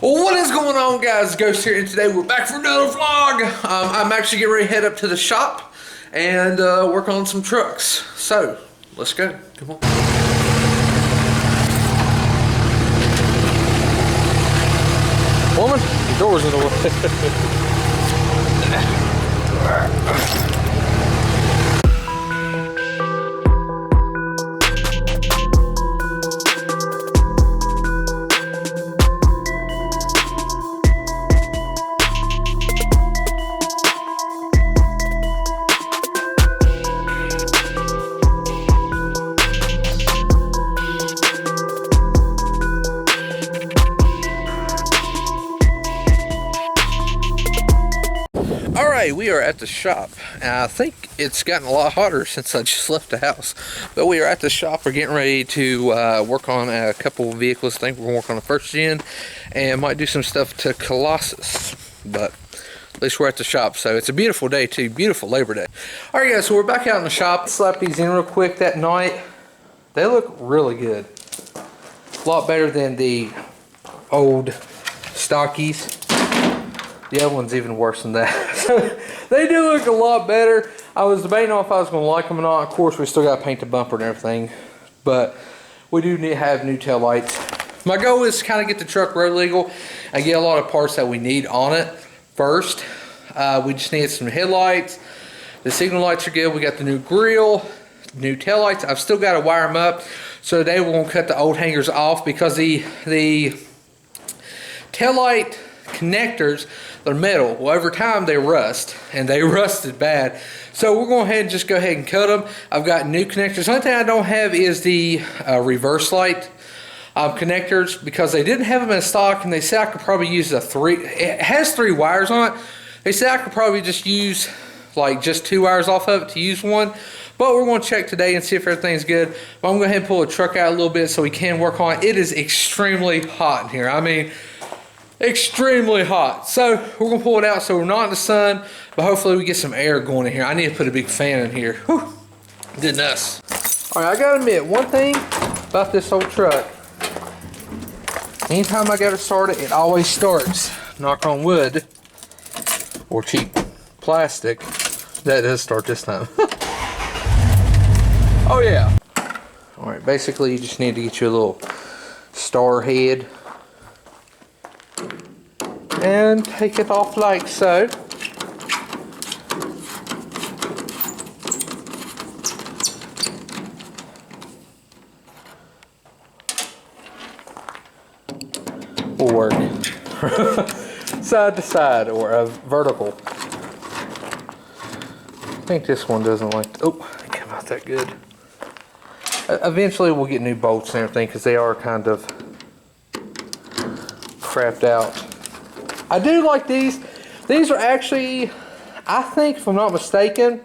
What is going on, guys? Ghost here, and today we're back for another vlog. I'm actually getting ready to head up to the shop and work on some trucks. So, let's go. Come on. Woman, the door's in the way. Alright, we are at the shop. I think it's gotten a lot hotter since I just left the house. But we are at the shop. We're getting ready to work on a couple of vehicles. I think we're going to work on the first gen and might do some stuff to Colossus. But at least we're at the shop. So it's a beautiful day too. Beautiful Labor Day. Alright guys, so we're back out in the shop. Slapped these in real quick that night. They look really good. A lot better than the old stockies. The other one's even worse than that. So they do look a lot better. I was debating on if I was going to like them or not. Of course, we still got to paint the bumper and everything. But we do need to have new tail lights. My goal is to kind of get the truck road legal and get a lot of parts that we need on it first. We just need some headlights. The signal lights are good. We got the new grill, new tail lights. I've still got to wire them up. So today we're going to cut the old hangers off because the tail light connectors, they're metal. Well, over time they rust, and they rusted bad. So we're going to just go ahead and cut them. I've got new connectors. The only thing I don't have is the reverse light connectors, because they didn't have them in stock, and they said I could probably use it has 3 wires on it. They said I could probably just use like just 2 wires off of it to use one. But we're going to check today and see if everything's good. But I'm going to go ahead and pull the truck out a little bit so we can work on it. It is extremely hot in here. I mean, extremely hot. So we're gonna pull it out so we're not in the sun, but hopefully we get some air going in here. I need to put a big fan in here. Whew. Goodness. All right, I gotta admit one thing about this old truck. Anytime I gotta start it, it always starts. Knock on wood or cheap plastic. That does start this time. Oh yeah. All right, basically you just need to get your little star head and take it off like so. Will work. Side to side or a vertical. I think this one doesn't like, oh, it came out that good. Eventually we'll get new bolts and everything because they are kind of crapped out. I do like these. These are actually, I think if I'm not mistaken,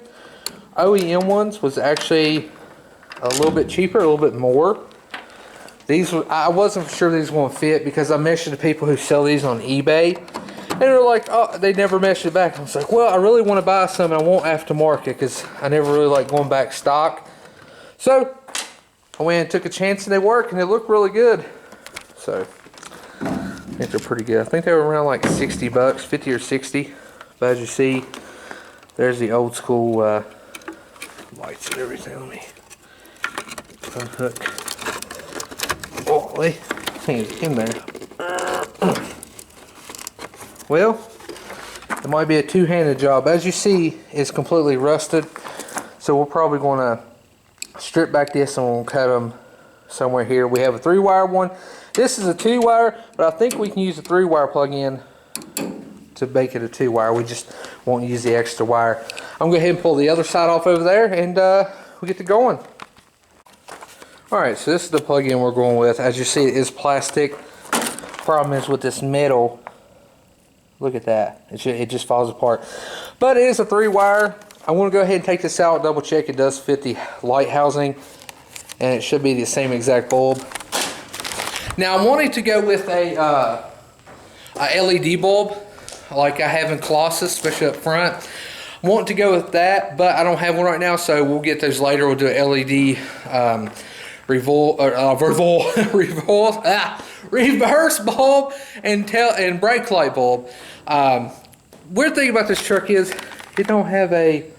OEM ones was actually a little bit cheaper, a little bit more. These were, I wasn't sure these were going to fit because I mentioned to people who sell these on eBay, and they're like, oh, they never meshed it back. I was like, well, I really want to buy some and I want aftermarket because I never really like going back stock. So I went and took a chance and they work and they look really good. So I think they're pretty good. I think they were around like 60 bucks, 50 or 60. But as you see, there's the old school lights and everything. Let me unhook. Oh, I think it's in there. Well, it might be a two-handed job. As you see, it's completely rusted. So we're probably going to strip back this and we'll cut them somewhere here. We have a 3-wire one. This is a 2-wire, but I think we can use a 3-wire plug-in to make it a 2-wire. We just won't use the extra wire. I'm going to go ahead and pull the other side off over there, and we'll get to going. Alright, so this is the plug-in we're going with. As you see, it is plastic. Problem is with this metal, look at that. It just falls apart. But it is a 3-wire. I want to go ahead and take this out, double check it does fit the light housing, and it should be the same exact bulb. Now I'm wanting to go with a LED bulb like I have in Colossus, especially up front. I want to go with that, but I don't have one right now, so we'll get those later. We'll do an LED reverse bulb and brake light bulb. Weird thing about this truck is it don't have a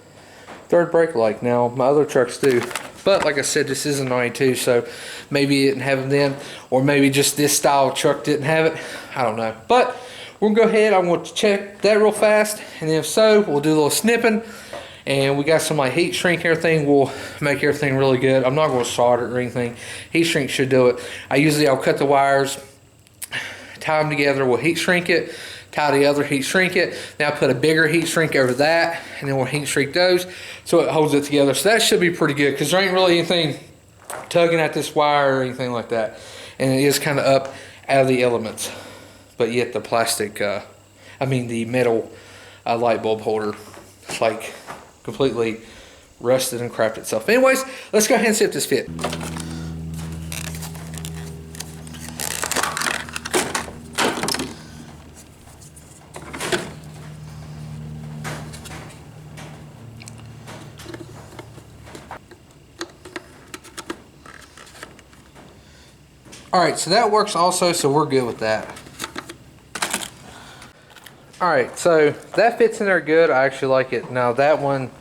third brake light. Now my other trucks do, but like I said, this is a 92, so maybe it didn't have them then, or maybe just this style of truck didn't have it. I don't know, but we're gonna go ahead. I'm going to check that real fast, and if so, we'll do a little snipping. And we got some like heat shrink, everything will make everything really good. I'm not going to solder it or anything. Heat shrink should do it. I'll cut the wires, tie them together, we'll heat shrink it, tie the other, heat shrink it. Now put a bigger heat shrink over that, and then we'll heat shrink those so it holds it together. So that should be pretty good, because there ain't really anything tugging at this wire or anything like that. And it is kind of up out of the elements. But yet the plastic, the metal light bulb holder, it's like completely rusted and crapped itself. Anyways, let's go ahead and see if this fit. Alright, so that works also, so we're good with that. Alright, so that fits in there good. I actually like it. Now that one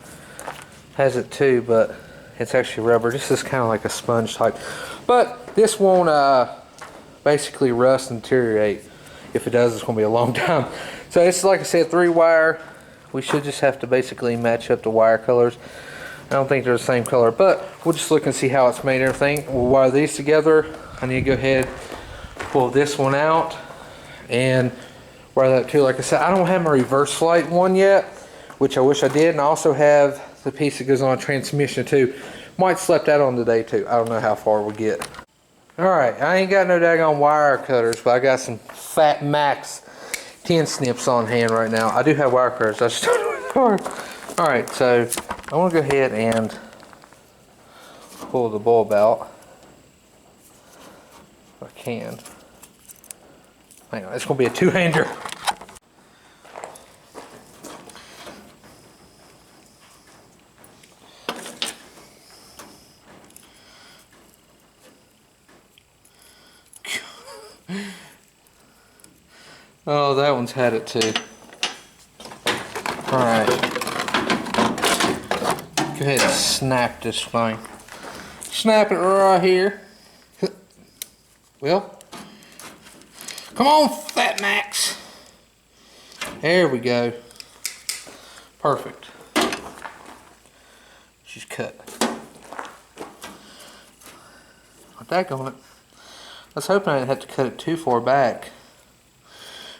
has it too, but it's actually rubber. This is kind of like a sponge type. But this won't basically rust and deteriorate. If it does, it's going to be a long time. So it's like I said, 3-wire. We should just have to basically match up the wire colors. I don't think they're the same color, but we'll just look and see how it's made and everything. We'll wire these together. I need to go ahead, pull this one out, and wire that too. Like I said, I don't have my reverse light one yet, which I wish I did, and I also have the piece that goes on transmission too. Might slip that on today too. I don't know how far we'll get. Alright, I ain't got no daggone wire cutters, but I got some Fat Max 10 snips on hand right now. I do have wire cutters, I just don't know where they are. Alright, so I want to go ahead and pull the bulb out if I can. Hang on, it's going to be a two-hander. Oh, that one's had it too. Alright. Go ahead and snap this thing. Snap it right here. Well, come on, Fat Max. There we go. Perfect. She's cut. Put that on it. I was hoping I didn't have to cut it too far back.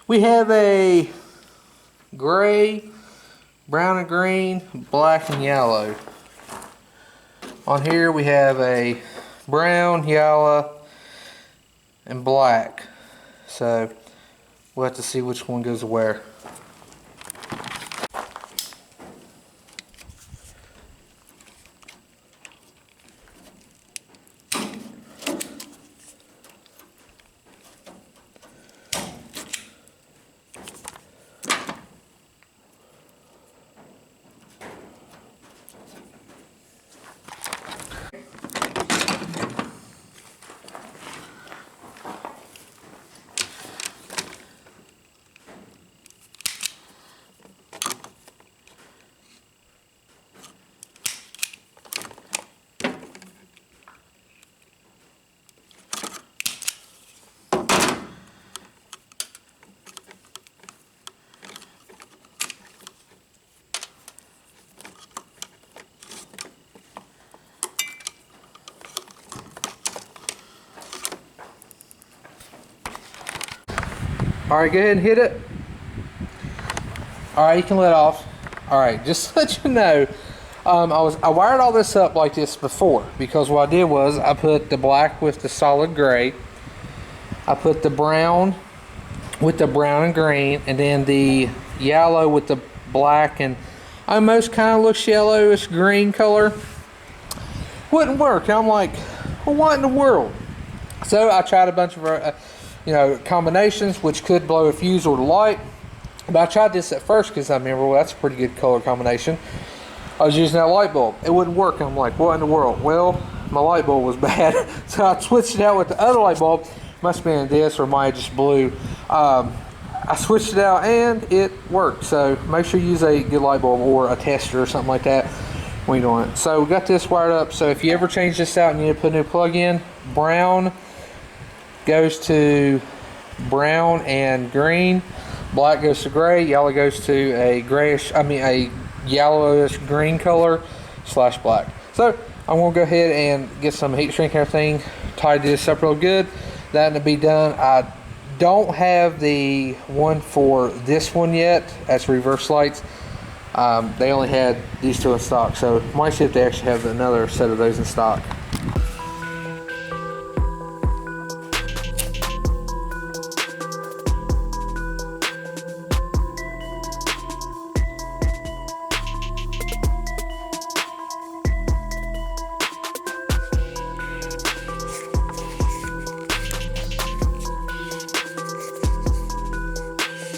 We have a gray, brown and green, black and yellow. On here we have a brown, yellow, and black. So we'll have to see which one goes where. Alright, go ahead and hit it. Alright, you can let off. Alright, just to let you know, I wired all this up like this before, because what I did was I put the black with the solid gray, I put the brown with the brown and green, and then the yellow with the black and almost kind of looks yellowish green color. Wouldn't work. I'm like, well, what in the world? So I tried a bunch of combinations, which could blow a fuse or the light. But I tried this at first because I remember, well, that's a pretty good color combination. I was using that light bulb. It wouldn't work. I'm like, what in the world? Well, my light bulb was bad. So I switched it out with the other light bulb, Must have been this, or might have just blew. I switched it out and it worked. So make sure you use a good light bulb or a tester or something like that when you're doing it. So we got this wired up. So if you ever change this out and you need to put a new plug in, brown goes to brown and green, black goes to gray, yellow goes to a grayish, a yellowish green color / black. So I'm gonna go ahead and get some heat shrink and everything, tidy this up real good. That'll be done. I don't have the one for this one yet. That's reverse lights. They only had these two in stock, so might see if they actually have another set of those in stock.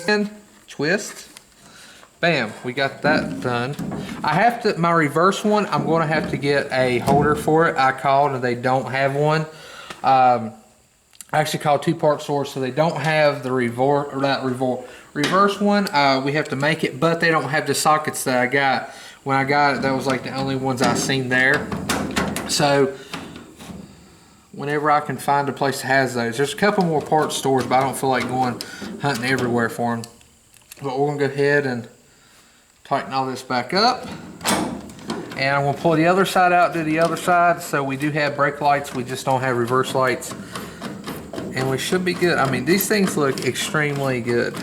And twist, bam, we got that done. I have to, my reverse one, I'm going to have to get a holder for it. I called and they don't have one. I actually called two part stores, so they don't have the reverse one. We have to make it, but they don't have the sockets that I got. When I got it, that was like the only ones I seen there. So whenever I can find a place that has those. There's a couple more parts stores, but I don't feel like going hunting everywhere for them. But we're gonna go ahead and tighten all this back up. And I'm gonna pull the other side out, do the other side. So we do have brake lights, we just don't have reverse lights. And we should be good. I mean, these things look extremely good.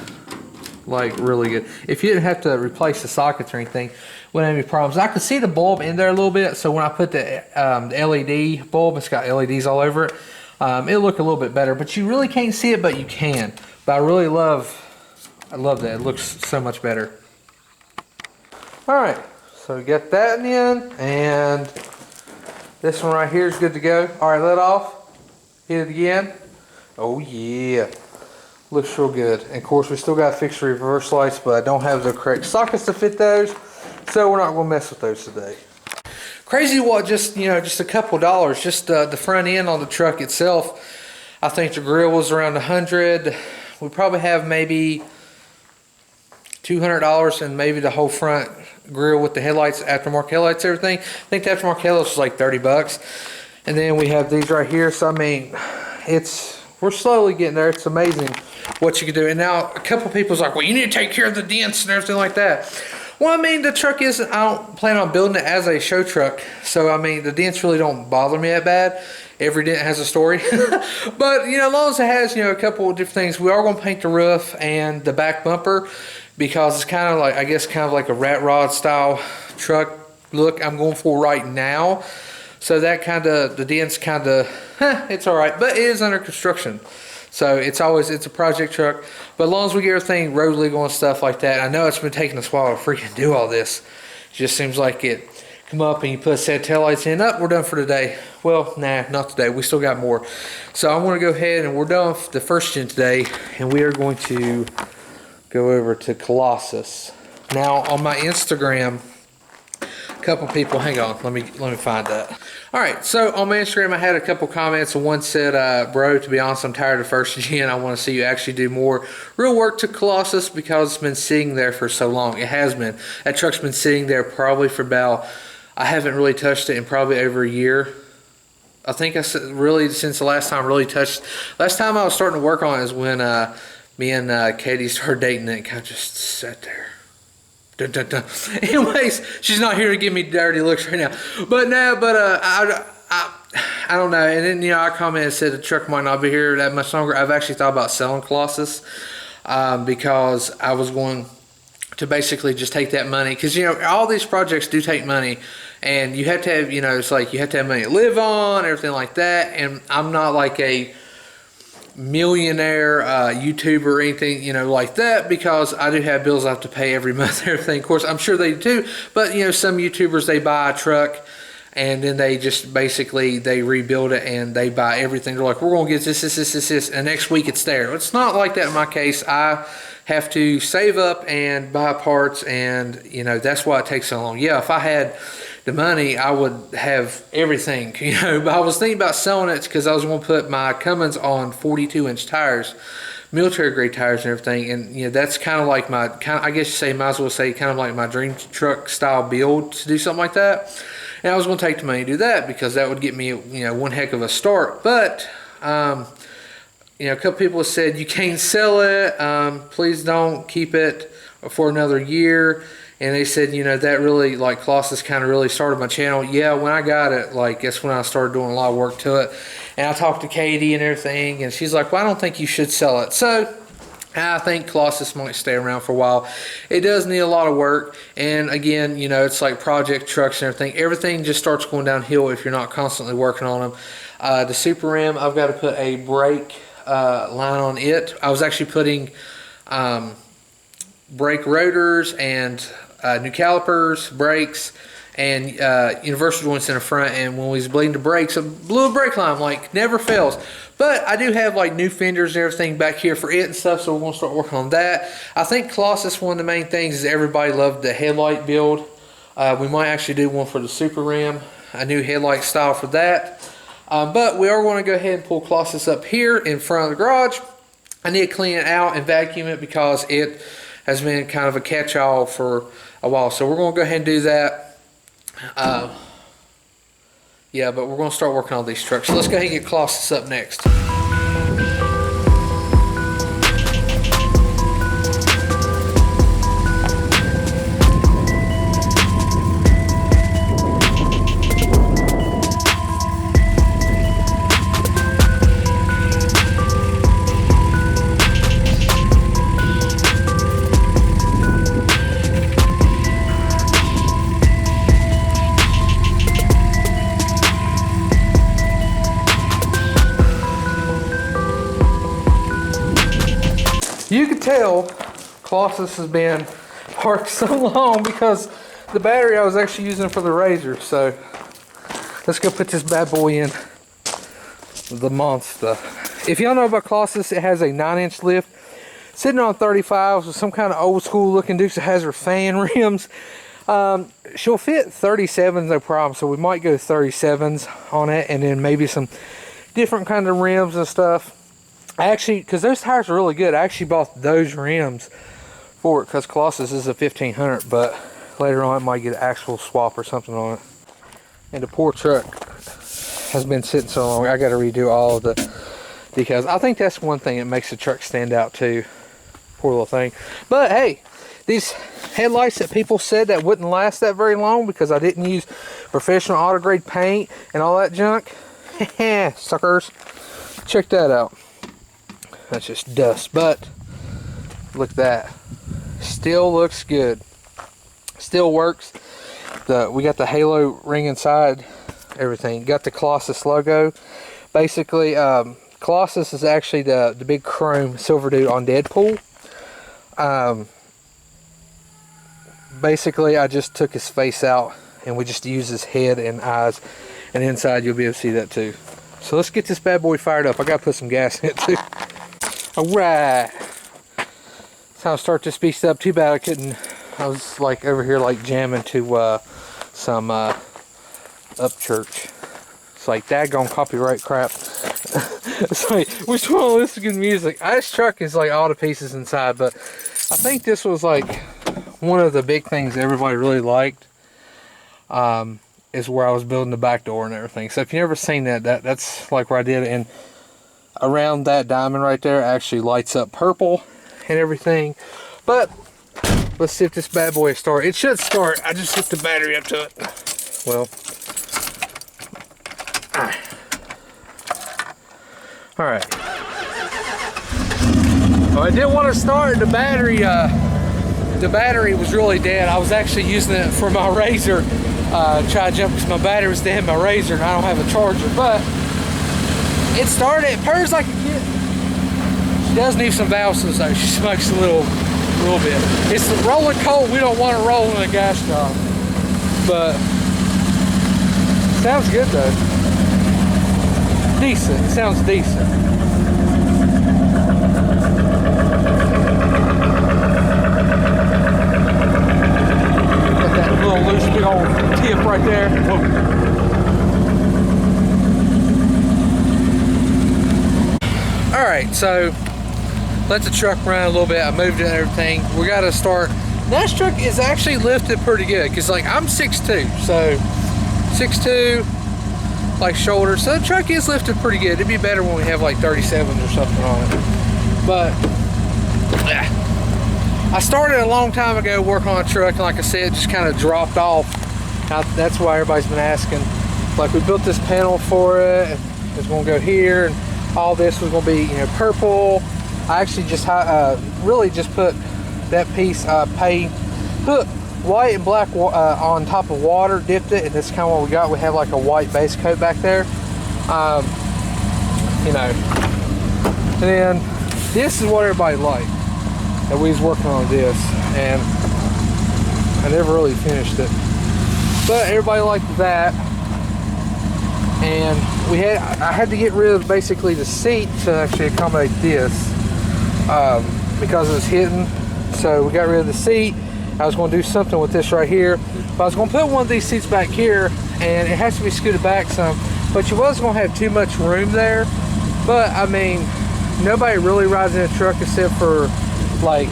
Like really good. If you didn't have to replace the sockets or anything, wouldn't have any problems. I could see the bulb in there a little bit, so when I put the LED bulb, it's got LEDs all over it, it'll look a little bit better, but you really can't see it, but you can. But I love that. It looks so much better. Alright, so we got that in, and this one right here is good to go. Alright, let off, hit it again. Oh yeah. Looks real good. And of course, we still got to fix the reverse lights, but I don't have the correct sockets to fit those, so we're not going to mess with those today. Crazy what, just a couple dollars, just the front end on the truck itself. I think the grill was around $100. We probably have maybe $200, and maybe the whole front grill with the headlights, aftermarket headlights, everything. I think the aftermarket headlights was like 30 bucks. And then we have these right here. So I mean, we're slowly getting there. It's amazing what you can do. And now a couple people's like, well, you need to take care of the dents and everything like that. Well, I mean, the truck isn't, I don't plan on building it as a show truck. So, I mean, the dents really don't bother me that bad. Every dent has a story. But, as long as it has, a couple of different things, we are going to paint the roof and the back bumper, because it's kind of like, I guess, kind of like a rat rod style truck look I'm going for right now. So that kind of, the dents kind of, it's all right, but it is under construction. So it's a project truck. But as long as we get everything road legal and stuff like that, I know it's been taking us a while to freaking do all this. It just seems like it come up and you put a set of taillights in, we're done for today. Well, nah, not today. We still got more. So I'm going to go ahead and we're done with the first gen today, and we are going to go over to Colossus. Now on my Instagram, a couple people, hang on, let me find that. All right, so on my Instagram, I had a couple comments, and one said, bro, to be honest, I'm tired of first gen. I want to see you actually do more real work to Colossus, because it's been sitting there for so long. It has been. That truck's been sitting there probably for about, I haven't really touched it in probably over a year. I think I really, since the last time I really touched, last time I was starting to work on it is when me and Katie started dating, and it kind of just sat there. Dun, dun, dun. Anyways, she's not here to give me dirty looks right now. But no, I don't know. And then, I commented and said the truck might not be here that much longer. I've actually thought about selling Colossus, because I was going to basically just take that money. Because, all these projects do take money. And you have to have, it's like you have to have money to live on, everything like that. And I'm not like a millionaire YouTuber or anything, like that, because I do have bills I have to pay every month and everything. Of course, I'm sure they do, but some YouTubers, they buy a truck and then they just basically they rebuild it and they buy everything. They're like, we're gonna get this, and next week it's there. It's not like that in my case. I have to save up and buy parts, and that's why it takes so long. Yeah, if I had the money, I would have everything, But I was thinking about selling it because I was going to put my Cummins on 42-inch tires, military grade tires and everything. And that's kind of like I guess you say, might as well say, kind of like my dream truck style build to do something like that. And I was going to take the money to do that because that would get me, one heck of a start. But a couple people have said you can't sell it. Please don't keep it for another year. And they said, that really, like, Colossus kind of really started my channel. Yeah, when I got it, like, that's when I started doing a lot of work to it. And I talked to Katie and everything, and she's like, well, I don't think you should sell it. So I think Colossus might stay around for a while. It does need a lot of work. And again, it's like project trucks and everything. Everything just starts going downhill if you're not constantly working on them. The Super Ram, I've got to put a brake line on it. I was actually putting brake rotors and new calipers, brakes, and universal joints in the front. And when we was bleeding the brakes, I blew a brake line, like, never fails. But I do have like new fenders and everything back here for it and stuff, so we're going to start working on that. I think Colossus, one of the main things is everybody loved the headlight build. We might actually do one for the Super Ram, a new headlight style for that. But we are going to go ahead and pull Colossus up here in front of the garage. I need to clean it out and vacuum it because it has been kind of a catch-all for a while. So we're going to go ahead and do that. Yeah, but we're going to start working on these trucks. So let's go ahead and get Colossus up next. You can tell Colossus has been parked so long because the battery I was actually using for the Razor. So let's go put this bad boy in the monster. If y'all know about Colossus, it has a 9-inch lift sitting on 35s with some kind of old school looking Dukes of Hazzard fan rims. She'll fit 37s no problem, so we might go 37s on it, and then maybe some different kind of rims and stuff. Because those tires are really good, I actually bought those rims for it because Colossus is a 1500, but later on it might get an actual swap or something on it. And the poor truck has been sitting so long, I got to redo all of the decals. I think that's one thing that makes the truck stand out too. Poor little thing. But hey, these headlights that people said that wouldn't last that very long because I didn't use professional auto grade paint and all that junk. Suckers. Check that out. That's just dust, but look at that. Still looks good. Still works. We got the halo ring inside, everything. Got the Colossus logo. Basically, Colossus is actually the big chrome silver dude on Deadpool. Basically, I just took his face out and we just used his head and eyes, and inside you'll be able to see that too. So let's get this bad boy fired up. I gotta put some gas in it too. Alright. That's how I start this beast up. Too bad I was like over here like jamming to some Upchurch. It's like daggone copyright crap. It's like, which one listens to good music? This truck is like all the pieces inside, but I think this was like one of the big things everybody really liked. Is where I was building the back door and everything. So if you've never seen that's like where I did it, and around that diamond right there actually lights up purple and everything. But let's see if this bad boy starts. It should start. I just hooked the battery up to it. Well, all right. Well, I didn't want to start. The battery was really dead. I was actually using it for my Razor. Try to jump because my battery was dead in my Razor and I don't have a charger, but it started. It purrs like a kid. She does need some valves though. She smokes a little bit. It's rolling cold. We don't want it rolling in a gas job, but sounds good though. Decent. It sounds decent. Got that little loose big old tip right there. Whoa. Alright, so let the truck run a little bit. I moved it and everything. We got to start. This truck is actually lifted pretty good because, like, I'm 6'2", so 6'2", like shoulder. So the truck is lifted pretty good. It'd be better when we have like 37s or something on it. But I started a long time ago working on a truck, and like I said, it just kind of dropped off. Now, that's why everybody's been asking. Like, we built this panel for it, and it's going to go here, and all this was going to be, you know, purple. I actually just really just put that piece, put white and black on top of water, dipped it, and that's kind of what we got. We have like a white base coat back there, you know. And then this is what everybody liked, that we was working on this, and I never really finished it, but everybody liked that. And I had to get rid of basically the seat to actually accommodate this, because it was hidden. So we got rid of the seat. I was going to do something with this right here, but I was going to put one of these seats back here, and it has to be scooted back some, but you wasn't going to have too much room there. But I mean, nobody really rides in a truck except for, like,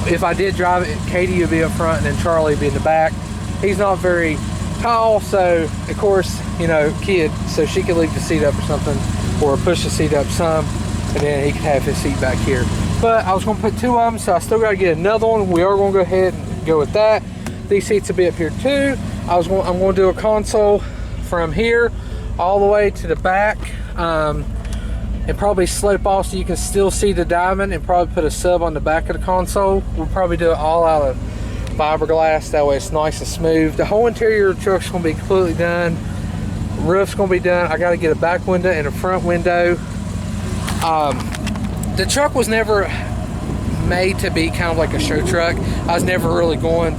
if I did drive it, Katie would be up front and then Charlie would be in the back. He's not very tall, so of course, you know, kid, so she could leave the seat up or something, or push the seat up some, and then he could have his seat back here. But I was going to put two of them, so I still got to get another one. We are going to go ahead and go with that. These seats will be up here too. I'm going to do a console from here all the way to the back, and probably slope off so you can still see the diamond, and probably put a sub on the back of the console. We'll probably do it all out of fiberglass, that way it's nice and smooth. The whole interior of the truck's going to be completely done. Roof's going to be done. I got to get a back window and a front window. The truck was never made to be kind of like a show truck. I was never really going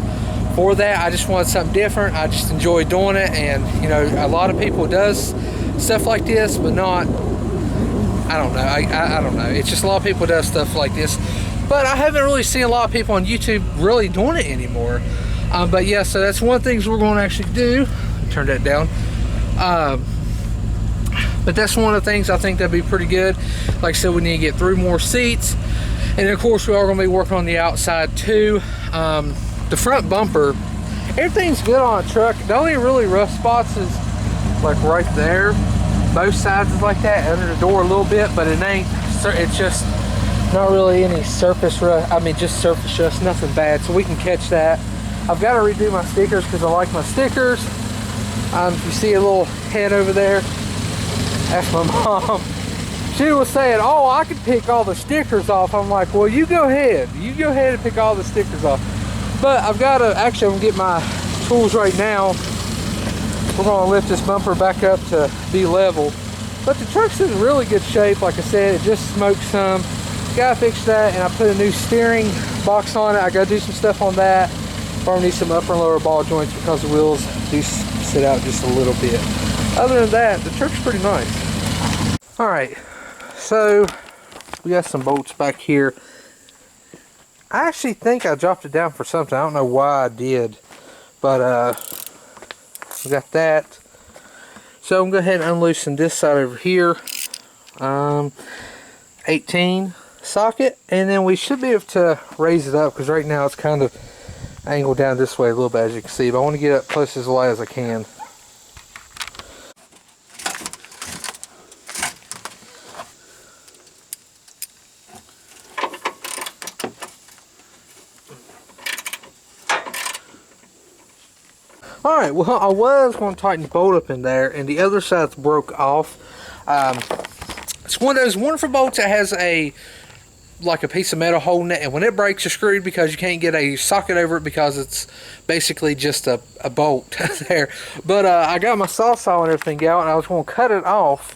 for that. I just wanted something different. I just enjoy doing it, and you know, a lot of people does stuff like this, but not, I don't know. I don't know. It's just a lot of people does stuff like this, but I haven't really seen a lot of people on YouTube really doing it anymore. But yeah, so that's one of the things we're going to actually do. Turn that down. But that's one of the things I think that'd be pretty good. Like I said, we need to get 3 more seats, and of course we are going to be working on the outside too. The front bumper, everything's good on a truck. The only really rough spots is like right there. Both sides is like that, under the door a little bit, but it ain't. It's just not really any surface rust. I mean, just surface rust, nothing bad. So we can catch that. I've got to redo my stickers because I like my stickers. If you see a little head over there, that's my mom. She was saying, "Oh, I could pick all the stickers off." I'm like, "Well, you go ahead. You go ahead and pick all the stickers off." But I've got to, actually, I'm going to get my tools right now. We're going to lift this bumper back up to be level. But the truck's in really good shape. Like I said, it just smoked some. Got to fix that, and I put a new steering box on it. I got to do some stuff on that. Or I need some upper and lower ball joints because the wheels do sit out just a little bit. Other than that, the truck's pretty nice. Alright, so we got some bolts back here. I actually think I dropped it down for something. I don't know why I did, but we got that. So I'm going to go ahead and unloosen this side over here. 18 socket, and then we should be able to raise it up because right now it's kind of angled down this way a little bit, as you can see, but I want to get up close as light as I can. Alright, well, I was going to tighten the bolt up in there, and the other side's broke off. It's one of those wonderful bolts that has like a piece of metal holding it, and when it breaks, you're screwed because you can't get a socket over it because it's basically just a bolt there. But I got my saw and everything out, and I was going to cut it off.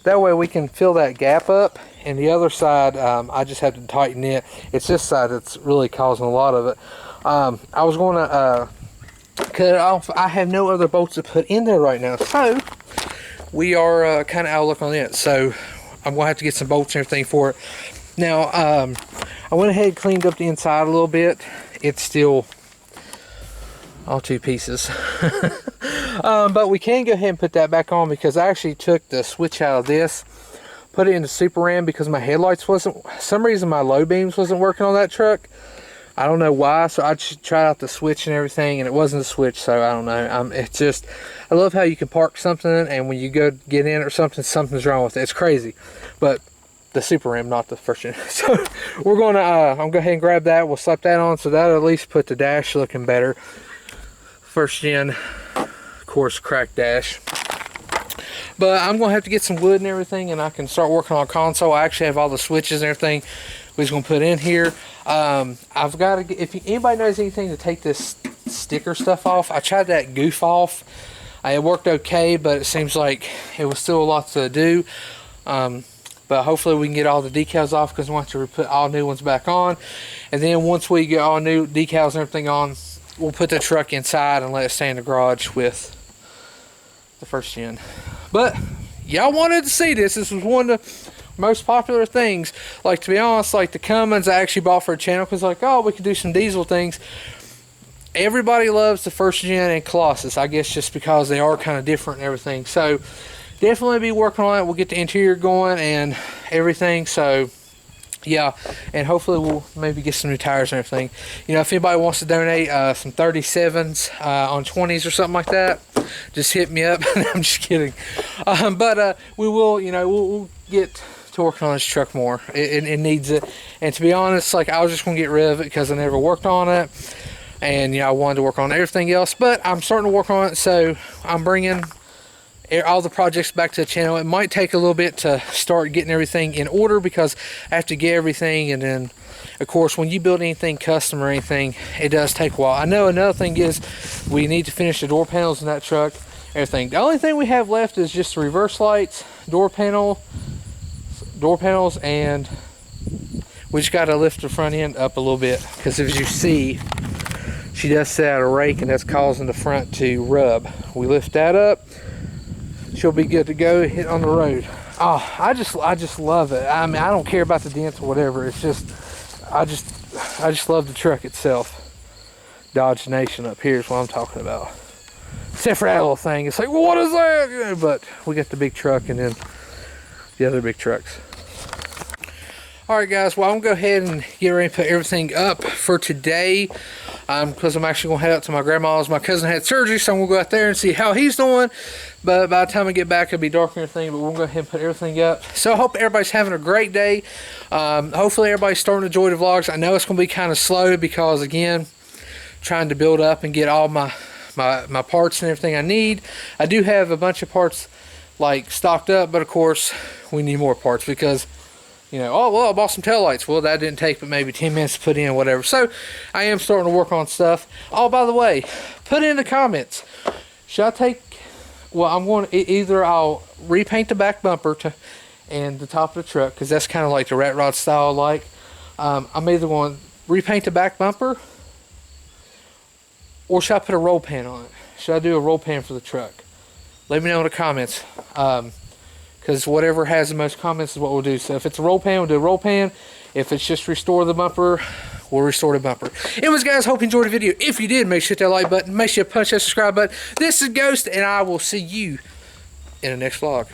That way we can fill that gap up, and the other side, I just have to tighten it. It's this side that's really causing a lot of it. I was going to cut it off. I have no other bolts to put in there right now, so we are kind of out of luck on it. So I'm going to have to get some bolts and everything for it. Now, I went ahead and cleaned up the inside a little bit. It's still all two pieces. But we can go ahead and put that back on, because I actually took the switch out of this, put it into Super Ram, because my headlights wasn't, some reason my low beams wasn't working on that truck. I don't know why, so I just tried out the switch and everything, and it wasn't a switch, so I don't know. It's just, I love how you can park something, and when you go get in or something, something's wrong with it. It's crazy. But the Super Ram, not the first gen. So we're going to, I'm going to go ahead and grab that. We'll slap that on, so that'll at least put the dash looking better. First gen, of course, cracked dash. But I'm going to have to get some wood and everything, and I can start working on a console. I actually have all the switches and everything we're just going to put in here. I've got to get, if anybody knows anything to take this sticker stuff off, I tried that goof off. It worked okay, but it seems like it was still a lot to do. But hopefully we can get all the decals off, because we want to put all new ones back on. And then once we get all new decals and everything on, we'll put the truck inside and let it stay in the garage with the first gen. But y'all wanted to see this. This was one of the most popular things. Like, to be honest, like the Cummins I actually bought for a channel, because like, oh, we could do some diesel things. Everybody loves the first gen and Colossus, I guess, just because they are kind of different and everything. So definitely be working on it. We'll get the interior going and everything. So yeah, and hopefully we'll maybe get some new tires and everything. You know, if anybody wants to donate some 37s on 20s or something like that, just hit me up. I'm just kidding. But we will, you know, we'll get to working on this truck more. It needs it. And to be honest, like, I was just going to get rid of it because I never worked on it. And, you know, I wanted to work on everything else. But I'm starting to work on it, so I'm bringing all the projects back to the channel. It might take a little bit to start getting everything in order, because I have to get everything, and then of course when you build anything custom or anything, it does take a while. I know another thing is we need to finish the door panels in that truck, everything. The only thing we have left is just the reverse lights, door panels, and we just got to lift the front end up a little bit, because as you see, she does set out a rake, and that's causing the front to rub. We lift that up, she'll be good to go, hit on the road. Oh, I just love it. I mean, I don't care about the dents or whatever. It's just, I just love the truck itself. Dodge Nation up here is what I'm talking about. Except for that little thing. It's like, well, what is that? You know, but we got the big truck and then the other big trucks. Alright guys, well, I'm going to go ahead and get ready to put everything up for today, because I'm actually going to head out to my grandma's. My cousin had surgery, so I'm going to go out there and see how he's doing. But by the time I get back, it'll be dark and everything, but we'll go ahead and put everything up. So I hope everybody's having a great day. Hopefully everybody's starting to enjoy the vlogs. I know it's going to be kind of slow because, again, trying to build up and get all my parts and everything I need. I do have a bunch of parts like stocked up, but of course we need more parts, because, you know, oh, well, I bought some taillights. Well, that didn't take but maybe 10 minutes to put in, whatever. So I am starting to work on stuff. Oh, by the way, put in the comments, should I take, well, I'm going to, either I'll repaint the back bumper and the top of the truck, because that's kind of like the rat rod style I like. I'm either going to repaint the back bumper, or should I put a roll pan on it? Should I do a roll pan for the truck? Let me know in the comments. Because whatever has the most comments is what we'll do. So if it's a roll pan, we'll do a roll pan. If it's just restore the bumper, we'll restore the bumper. Anyways, guys, hope you enjoyed the video. If you did, make sure to hit that like button. Make sure to punch that subscribe button. This is Ghost, and I will see you in the next vlog.